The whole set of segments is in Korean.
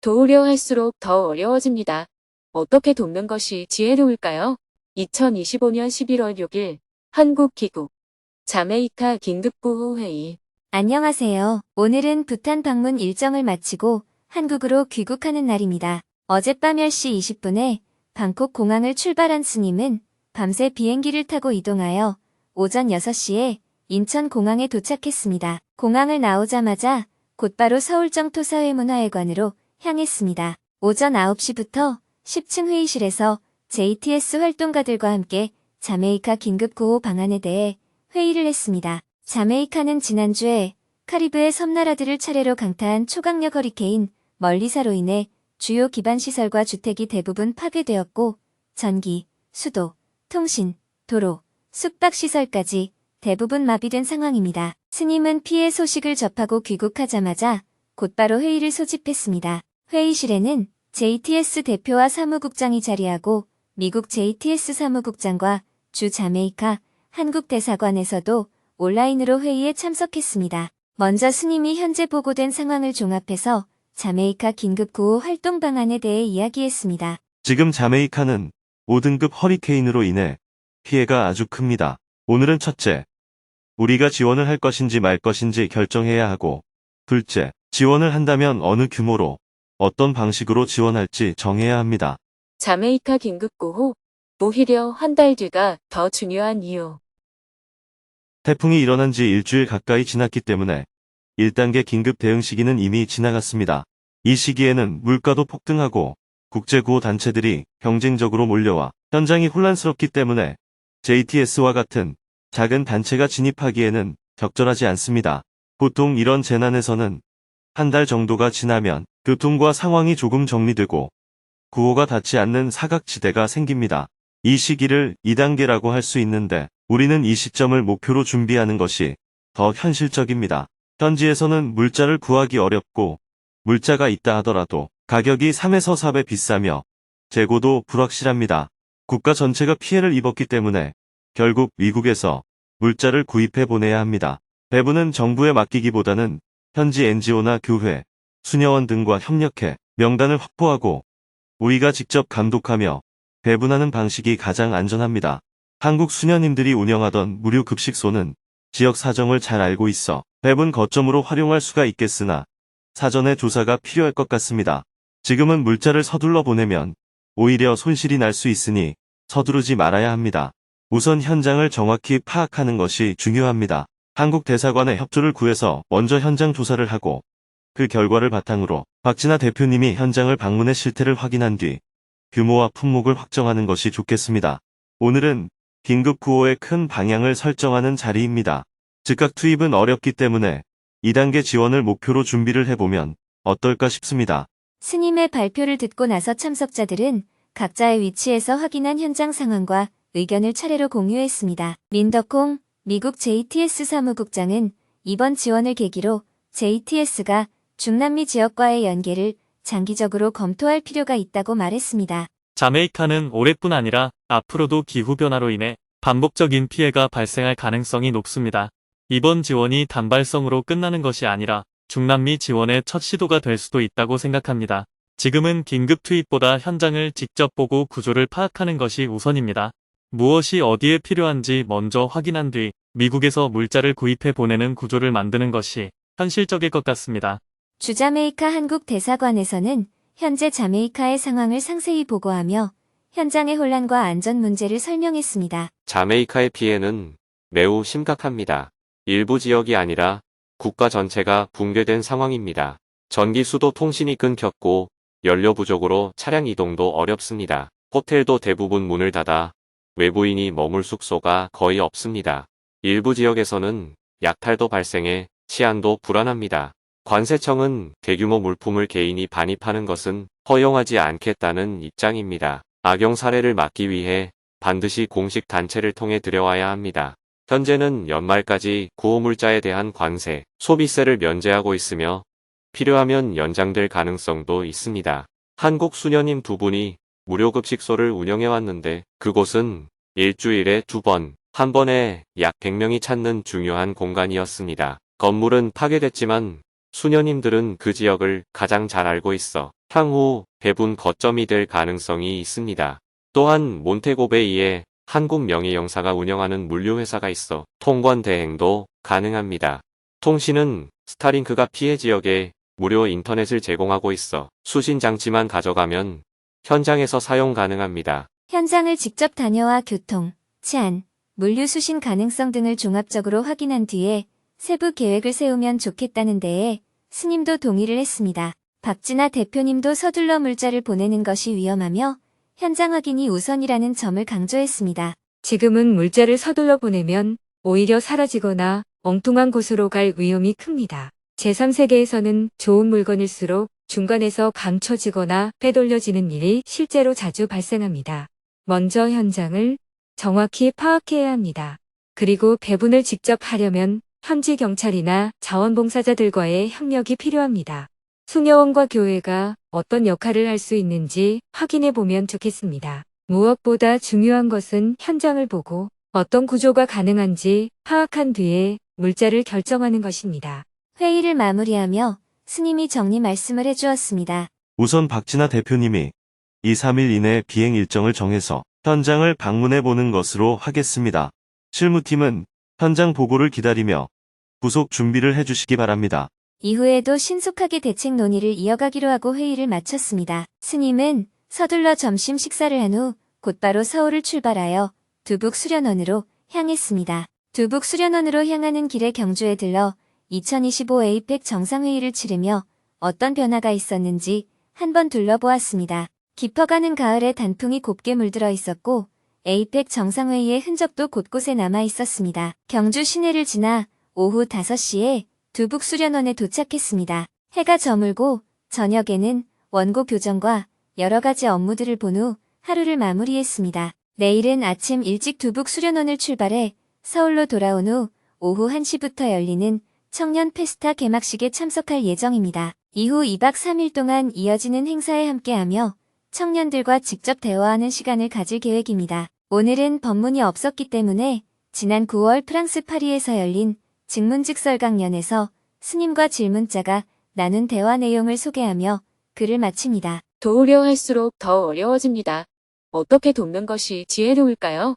도우려 할수록 더 어려워집니다. 어떻게 돕는 것이 지혜로울까요? 2025년 11월 6일 한국기국 자메이카 긴급구호 회의. 안녕하세요. 오늘은 부탄 방문 일정을 마치고 한국으로 귀국하는 날입니다. 어젯밤 10시 20분에 방콕 공항을 출발한 스님은 밤새 비행기를 타고 이동하여 오전 6시에 인천 공항에 도착했습니다. 공항을 나오자마자 곧바로 서울정토사회문화회관으로 향했습니다. 오전 9시부터 10층 회의실에서 JTS 활동가들과 함께 자메이카 긴급구호 방안에 대해 회의를 했습니다. 자메이카는 지난주에 카리브해 섬나라들을 차례로 강타한 초강력 허리케인 멀리사로 인해 주요 기반시설과 주택이 대부분 파괴되었고 전기, 수도, 통신, 도로, 숙박시설까지 대부분 마비된 상황입니다. 스님은 피해 소식을 접하고 귀국하자마자 곧바로 회의를 소집했습니다. 회의실에는 JTS 대표와 사무국장이 자리하고 미국 JTS 사무국장과 주 자메이카 한국 대사관에서도 온라인으로 회의에 참석했습니다. 먼저 스님이 현재 보고된 상황을 종합해서 자메이카 긴급구호 활동 방안에 대해 이야기했습니다. 지금 자메이카는 5등급 허리케인으로 인해 피해가 아주 큽니다. 오늘은 첫째, 우리가 지원을 할 것인지 말 것인지 결정해야 하고, 둘째, 지원을 한다면 어느 규모로, 어떤 방식으로 지원할지 정해야 합니다. 자메이카 긴급구호. 오히려 한 달 뒤가 더 중요한 이유. 태풍이 일어난 지 일주일 가까이 지났기 때문에 1단계 긴급 대응 시기는 이미 지나갔습니다. 이 시기에는 물가도 폭등하고 국제구호 단체들이 경쟁적으로 몰려와 현장이 혼란스럽기 때문에 JTS와 같은 작은 단체가 진입하기에는 적절하지 않습니다. 보통 이런 재난에서는 한 달 정도가 지나면 교통과 상황이 조금 정리되고 구호가 닿지 않는 사각지대가 생깁니다. 이 시기를 2단계라고 할 수 있는데 우리는 이 시점을 목표로 준비하는 것이 더 현실적입니다. 현지에서는 물자를 구하기 어렵고 물자가 있다 하더라도 가격이 3에서 4배 비싸며 재고도 불확실합니다. 국가 전체가 피해를 입었기 때문에 결국 미국에서 물자를 구입해 보내야 합니다. 배부는 정부에 맡기기보다는 현지 NGO나 교회, 수녀원 등과 협력해 명단을 확보하고 우리가 직접 감독하며 배분하는 방식이 가장 안전합니다. 한국 수녀님들이 운영하던 무료 급식소는 지역 사정을 잘 알고 있어 배분 거점으로 활용할 수가 있겠으나 사전에 조사가 필요할 것 같습니다. 지금은 물자를 서둘러 보내면 오히려 손실이 날 수 있으니 서두르지 말아야 합니다. 우선 현장을 정확히 파악하는 것이 중요합니다. 한국 대사관의 협조를 구해서 먼저 현장 조사를 하고 그 결과를 바탕으로 박진아 대표님이 현장을 방문해 실태를 확인한 뒤 규모와 품목을 확정하는 것이 좋겠습니다. 오늘은 긴급구호의 큰 방향을 설정하는 자리입니다. 즉각 투입은 어렵기 때문에 2단계 지원을 목표로 준비를 해보면 어떨까 싶습니다. 스님의 발표를 듣고 나서 참석자들은 각자의 위치에서 확인한 현장 상황과 의견을 차례로 공유했습니다. 민덕홍 미국 JTS 사무국장은 이번 지원을 계기로 JTS가 중남미 지역과의 연계를 장기적으로 검토할 필요가 있다고 말했습니다. 자메이카는 올해뿐 아니라 앞으로도 기후변화로 인해 반복적인 피해가 발생할 가능성이 높습니다. 이번 지원이 단발성으로 끝나는 것이 아니라 중남미 지원의 첫 시도가 될 수도 있다고 생각합니다. 지금은 긴급 투입보다 현장을 직접 보고 구조를 파악하는 것이 우선입니다. 무엇이 어디에 필요한지 먼저 확인한 뒤 미국에서 물자를 구입해 보내는 구조를 만드는 것이 현실적일 것 같습니다. 주자메이카 한국 대사관에서는 현재 자메이카의 상황을 상세히 보고하며 현장의 혼란과 안전 문제를 설명했습니다. 자메이카의 피해는 매우 심각합니다. 일부 지역이 아니라 국가 전체가 붕괴된 상황입니다. 전기, 수도, 통신이 끊겼고 연료 부족으로 차량 이동도 어렵습니다. 호텔도 대부분 문을 닫아 외부인이 머물 숙소가 거의 없습니다. 일부 지역에서는 약탈도 발생해 치안도 불안합니다. 관세청은 대규모 물품을 개인이 반입하는 것은 허용하지 않겠다는 입장입니다. 악용 사례를 막기 위해 반드시 공식 단체를 통해 들여와야 합니다. 현재는 연말까지 구호물자에 대한 관세, 소비세를 면제하고 있으며 필요하면 연장될 가능성도 있습니다. 한국 수녀님 두 분이 무료급식소를 운영해왔는데 그곳은 일주일에 2번, 한 번에 약 100명이 찾는 중요한 공간이었습니다. 건물은 파괴됐지만 수녀님들은 그 지역을 가장 잘 알고 있어 향후 배분 거점이 될 가능성이 있습니다. 또한 몬테고베이에 한국 명예영사가 운영하는 물류회사가 있어 통관 대행도 가능합니다. 통신은 스타링크가 피해 지역에 무료 인터넷을 제공하고 있어 수신 장치만 가져가면 현장에서 사용 가능합니다. 현장을 직접 다녀와 교통, 치안, 물류 수신 가능성 등을 종합적으로 확인한 뒤에 세부 계획을 세우면 좋겠다는 데에 스님도 동의를 했습니다. 박진아 대표님도 서둘러 물자를 보내는 것이 위험하며 현장 확인이 우선이라는 점을 강조했습니다. 지금은 물자를 서둘러 보내면 오히려 사라지거나 엉뚱한 곳으로 갈 위험이 큽니다. 제3세계에서는 좋은 물건일수록 중간에서 감춰지거나 빼돌려지는 일이 실제로 자주 발생합니다. 먼저 현장을 정확히 파악해야 합니다. 그리고 배분을 직접 하려면 현지 경찰이나 자원봉사자들과의 협력이 필요합니다. 수녀원과 교회가 어떤 역할을 할 수 있는지 확인해 보면 좋겠습니다. 무엇보다 중요한 것은 현장을 보고 어떤 구조가 가능한지 파악한 뒤에 물자를 결정하는 것입니다. 회의를 마무리하며 스님이 정리 말씀을 해주었습니다. 우선 박진아 대표님이 2, 3일 이내 비행 일정을 정해서 현장을 방문해 보는 것으로 하겠습니다. 실무팀은 현장 보고를 기다리며 부속 준비를 해주시기 바랍니다. 이후에도 신속하게 대책 논의를 이어가기로 하고 회의를 마쳤습니다. 스님은 서둘러 점심 식사를 한 후 곧바로 서울을 출발하여 두북 수련원으로 향했습니다. 두북 수련원으로 향하는 길에 경주에 들러 2025 에이펙 정상회의를 치르며 어떤 변화가 있었는지 한번 둘러보았습니다. 깊어가는 가을에 단풍이 곱게 물들어 있었고 에이펙 정상회의의 흔적도 곳곳에 남아 있었습니다. 경주 시내를 지나 오후 5시에 두북 수련원에 도착했습니다. 해가 저물고 저녁에는 원고 교정과 여러 가지 업무들을 본 후 하루를 마무리했습니다. 내일은 아침 일찍 두북 수련원을 출발해 서울로 돌아온 후 오후 1시부터 열리는 청년 페스타 개막식에 참석할 예정입니다. 이후 2박 3일 동안 이어지는 행사에 함께하며 청년들과 직접 대화하는 시간을 가질 계획입니다. 오늘은 법문이 없었기 때문에 지난 9월 프랑스 파리에서 열린 직문직설 강연에서 스님과 질문자가 나눈 대화 내용을 소개하며 글을 마칩니다. 도우려 할수록 더 어려워집니다. 어떻게 돕는 것이 지혜로울까요?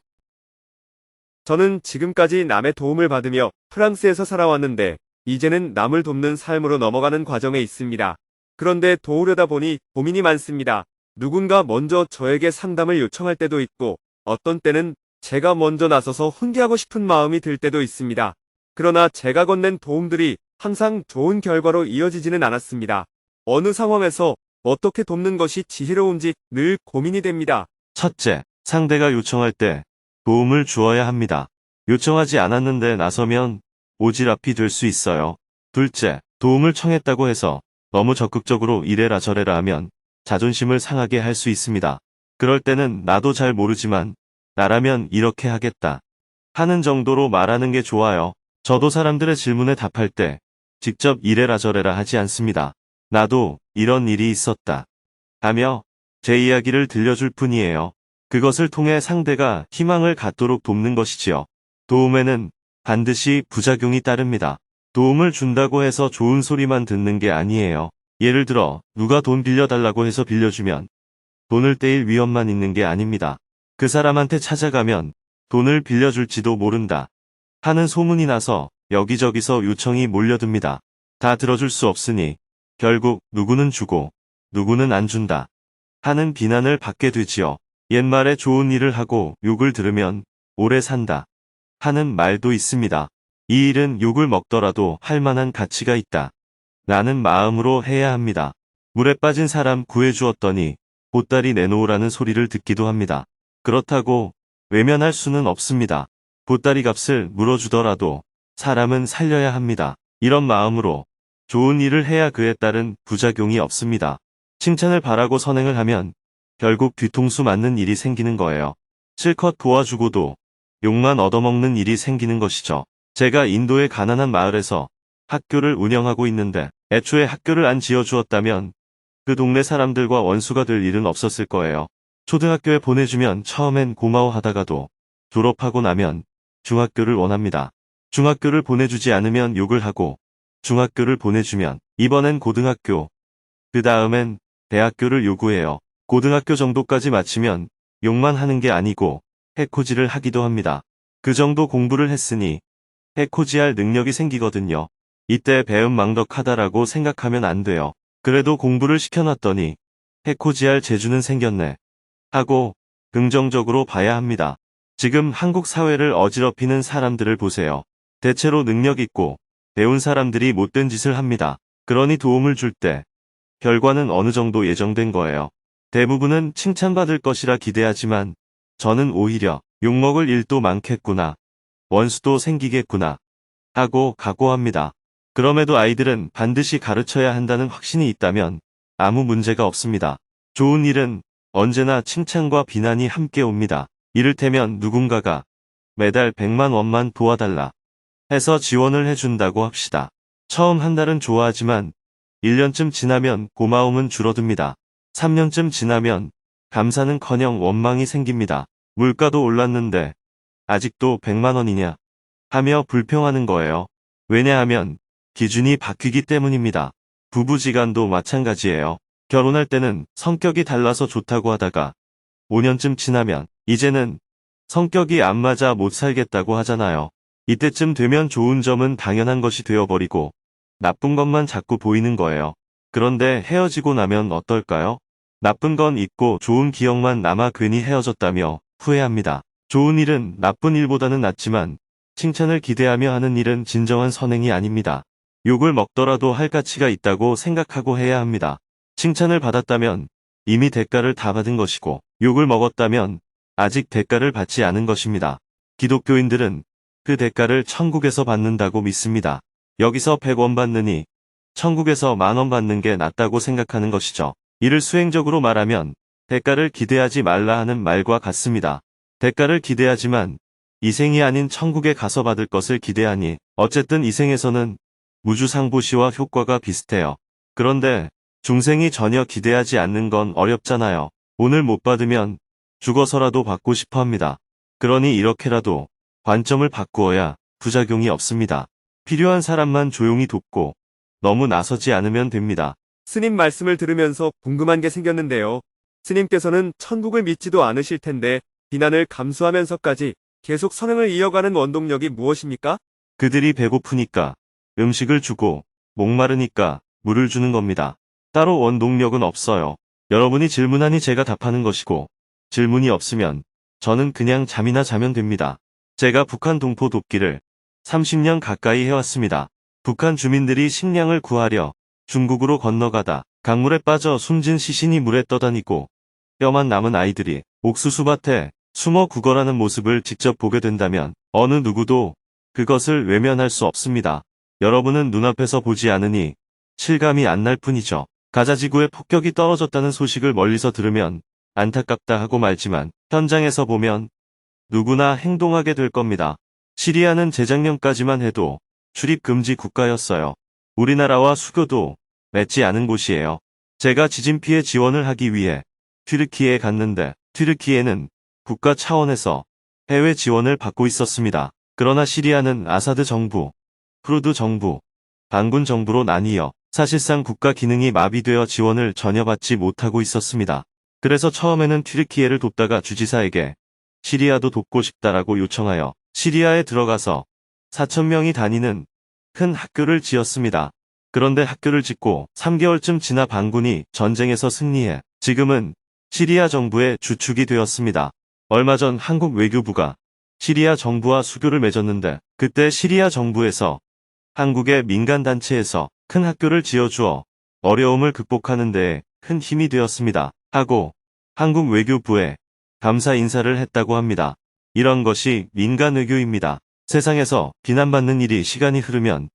저는 지금까지 남의 도움을 받으며 프랑스에서 살아왔는데 이제는 남을 돕는 삶으로 넘어가는 과정에 있습니다. 그런데 도우려다 보니 고민이 많습니다. 누군가 먼저 저에게 상담을 요청할 때도 있고 어떤 때는 제가 먼저 나서서 훈계하고 싶은 마음이 들 때도 있습니다. 그러나 제가 건넨 도움들이 항상 좋은 결과로 이어지지는 않았습니다. 어느 상황에서 어떻게 돕는 것이 지혜로운지 늘 고민이 됩니다. 첫째, 상대가 요청할 때 도움을 주어야 합니다. 요청하지 않았는데 나서면 오지랖이 될 수 있어요. 둘째, 도움을 청했다고 해서 너무 적극적으로 이래라 저래라 하면 자존심을 상하게 할 수 있습니다. 그럴 때는 나도 잘 모르지만 나라면 이렇게 하겠다 하는 정도로 말하는 게 좋아요. 저도 사람들의 질문에 답할 때 직접 이래라 저래라 하지 않습니다. 나도 이런 일이 있었다 하며 제 이야기를 들려줄 뿐이에요. 그것을 통해 상대가 희망을 갖도록 돕는 것이지요. 도움에는 반드시 부작용이 따릅니다. 도움을 준다고 해서 좋은 소리만 듣는 게 아니에요. 예를 들어 누가 돈 빌려달라고 해서 빌려주면 돈을 떼일 위험만 있는 게 아닙니다. 그 사람한테 찾아가면 돈을 빌려줄지도 모른다 하는 소문이 나서 여기저기서 요청이 몰려듭니다. 다 들어줄 수 없으니 결국 누구는 주고 누구는 안 준다 하는 비난을 받게 되지요. 옛말에 좋은 일을 하고 욕을 들으면 오래 산다 하는 말도 있습니다. 이 일은 욕을 먹더라도 할 만한 가치가 있다 라는 마음으로 해야 합니다. 물에 빠진 사람 구해주었더니 보따리 내놓으라는 소리를 듣기도 합니다. 그렇다고 외면할 수는 없습니다. 보따리 값을 물어주더라도 사람은 살려야 합니다. 이런 마음으로 좋은 일을 해야 그에 따른 부작용이 없습니다. 칭찬을 바라고 선행을 하면 결국 뒤통수 맞는 일이 생기는 거예요. 실컷 도와주고도 욕만 얻어먹는 일이 생기는 것이죠. 제가 인도의 가난한 마을에서 학교를 운영하고 있는데 애초에 학교를 안 지어주었다면 그 동네 사람들과 원수가 될 일은 없었을 거예요. 초등학교에 보내주면 처음엔 고마워하다가도 졸업하고 나면 중학교를 원합니다. 중학교를 보내주지 않으면 욕을 하고 중학교를 보내주면 이번엔 고등학교, 그 다음엔 대학교를 요구해요. 고등학교 정도까지 마치면 욕만 하는 게 아니고 해코지를 하기도 합니다. 그 정도 공부를 했으니 해코지할 능력이 생기거든요. 이때 배은망덕하다라고 생각하면 안 돼요. 그래도 공부를 시켜놨더니 해코지할 재주는 생겼네 하고 긍정적으로 봐야 합니다. 지금 한국 사회를 어지럽히는 사람들을 보세요. 대체로 능력 있고 배운 사람들이 못된 짓을 합니다. 그러니 도움을 줄 때 결과는 어느 정도 예정된 거예요. 대부분은 칭찬받을 것이라 기대하지만 저는 오히려 욕먹을 일도 많겠구나, 원수도 생기겠구나 하고 각오합니다. 그럼에도 아이들은 반드시 가르쳐야 한다는 확신이 있다면 아무 문제가 없습니다. 좋은 일은 언제나 칭찬과 비난이 함께 옵니다. 이를테면 누군가가 매달 100만 원만 도와달라 해서 지원을 해준다고 합시다. 처음 한 달은 좋아하지만 1년쯤 지나면 고마움은 줄어듭니다. 3년쯤 지나면 감사는커녕 원망이 생깁니다. 물가도 올랐는데 아직도 100만 원이냐 하며 불평하는 거예요. 왜냐하면 기준이 바뀌기 때문입니다. 부부지간도 마찬가지예요. 결혼할 때는 성격이 달라서 좋다고 하다가 5년쯤 지나면 이제는 성격이 안 맞아 못 살겠다고 하잖아요. 이때쯤 되면 좋은 점은 당연한 것이 되어버리고 나쁜 것만 자꾸 보이는 거예요. 그런데 헤어지고 나면 어떨까요? 나쁜 건 잊고 좋은 기억만 남아 괜히 헤어졌다며 후회합니다. 좋은 일은 나쁜 일보다는 낫지만 칭찬을 기대하며 하는 일은 진정한 선행이 아닙니다. 욕을 먹더라도 할 가치가 있다고 생각하고 해야 합니다. 칭찬을 받았다면 이미 대가를 다 받은 것이고 욕을 먹었다면 아직 대가를 받지 않은 것입니다. 기독교인들은 그 대가를 천국에서 받는다고 믿습니다. 여기서 100원 받느니 천국에서 10,000원 받는 게 낫다고 생각하는 것이죠. 이를 수행적으로 말하면 대가를 기대하지 말라 하는 말과 같습니다. 대가를 기대하지만 이 생이 아닌 천국에 가서 받을 것을 기대하니 어쨌든 이 생에서는 무주상보시와 효과가 비슷해요. 그런데 중생이 전혀 기대하지 않는 건 어렵잖아요. 오늘 못 받으면 죽어서라도 받고 싶어 합니다. 그러니 이렇게라도 관점을 바꾸어야 부작용이 없습니다. 필요한 사람만 조용히 돕고 너무 나서지 않으면 됩니다. 스님 말씀을 들으면서 궁금한 게 생겼는데요. 스님께서는 천국을 믿지도 않으실 텐데 비난을 감수하면서까지 계속 선행을 이어가는 원동력이 무엇입니까? 그들이 배고프니까 음식을 주고 목마르니까 물을 주는 겁니다. 따로 원동력은 없어요. 여러분이 질문하니 제가 답하는 것이고 질문이 없으면 저는 그냥 잠이나 자면 됩니다. 제가 북한 동포 돕기를 30년 가까이 해왔습니다. 북한 주민들이 식량을 구하려 중국으로 건너가다 강물에 빠져 숨진 시신이 물에 떠다니고 뼈만 남은 아이들이 옥수수밭에 숨어 구걸하는 모습을 직접 보게 된다면 어느 누구도 그것을 외면할 수 없습니다. 여러분은 눈앞에서 보지 않으니 실감이 안 날 뿐이죠. 가자지구에 폭격이 떨어졌다는 소식을 멀리서 들으면 안타깝다 하고 말지만 현장에서 보면 누구나 행동하게 될 겁니다. 시리아는 재작년까지만 해도 출입 금지 국가였어요. 우리나라와 수교도 맺지 않은 곳이에요. 제가 지진 피해 지원을 하기 위해 튀르키예에 갔는데 튀르키예는 국가 차원에서 해외 지원을 받고 있었습니다. 그러나 시리아는 아사드 정부, 쿠르드 정부, 반군 정부로 나뉘어 사실상 국가 기능이 마비되어 지원을 전혀 받지 못하고 있었습니다. 그래서 처음에는 튀르키예를 돕다가 주지사에게 시리아도 돕고 싶다라고 요청하여 시리아에 들어가서 4,000명이 다니는 큰 학교를 지었습니다. 그런데 학교를 짓고 3개월쯤 지나 반군이 전쟁에서 승리해 지금은 시리아 정부의 주축이 되었습니다. 얼마 전 한국 외교부가 시리아 정부와 수교를 맺었는데 그때 시리아 정부에서 한국의 민간단체에서 큰 학교를 지어주어 어려움을 극복하는 데에 큰 힘이 되었습니다. 하고 한국 외교부에 감사 인사를 했다고 합니다. 이런 것이 민간 외교입니다. 세상에서 비난받는 일이 시간이 흐르면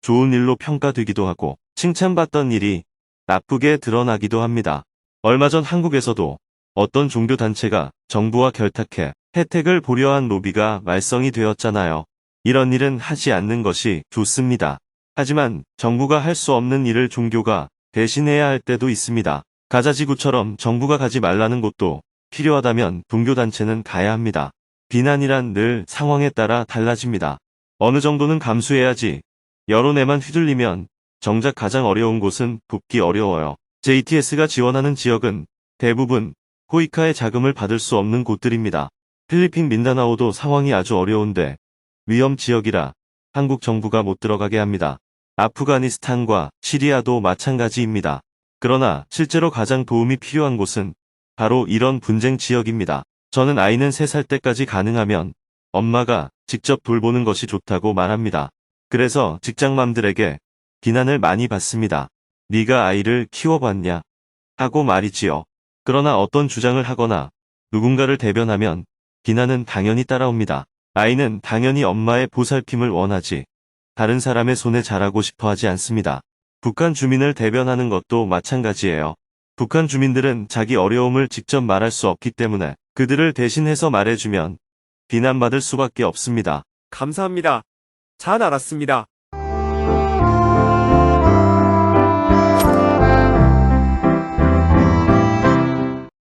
좋은 일로 평가되기도 하고 칭찬받던 일이 나쁘게 드러나기도 합니다. 얼마 전 한국에서도 어떤 종교단체가 정부와 결탁해 혜택을 보려 한 로비가 말썽이 되었잖아요. 이런 일은 하지 않는 것이 좋습니다. 하지만 정부가 할 수 없는 일을 종교가 대신해야 할 때도 있습니다. 가자지구처럼 정부가 가지 말라는 곳도 필요하다면 종교단체는 가야 합니다. 비난이란 늘 상황에 따라 달라집니다. 어느 정도는 감수해야지. 여론에만 휘둘리면 정작 가장 어려운 곳은 돕기 어려워요. JTS가 지원하는 지역은 대부분 호이카의 자금을 받을 수 없는 곳들입니다. 필리핀 민다나오도 상황이 아주 어려운데 위험 지역이라 한국 정부가 못 들어가게 합니다. 아프가니스탄과 시리아도 마찬가지입니다. 그러나 실제로 가장 도움이 필요한 곳은 바로 이런 분쟁 지역입니다. 저는 아이는 3살 때까지 가능하면 엄마가 직접 돌보는 것이 좋다고 말합니다. 그래서 직장맘들에게 비난을 많이 받습니다. 네가 아이를 키워봤냐? 하고 말이지요. 그러나 어떤 주장을 하거나 누군가를 대변하면 비난은 당연히 따라옵니다. 아이는 당연히 엄마의 보살핌을 원하지 다른 사람의 손에 자라고 싶어 하지 않습니다. 북한 주민을 대변하는 것도 마찬가지예요. 북한 주민들은 자기 어려움을 직접 말할 수 없기 때문에 그들을 대신해서 말해주면 비난받을 수밖에 없습니다. 감사합니다. 잘 알았습니다.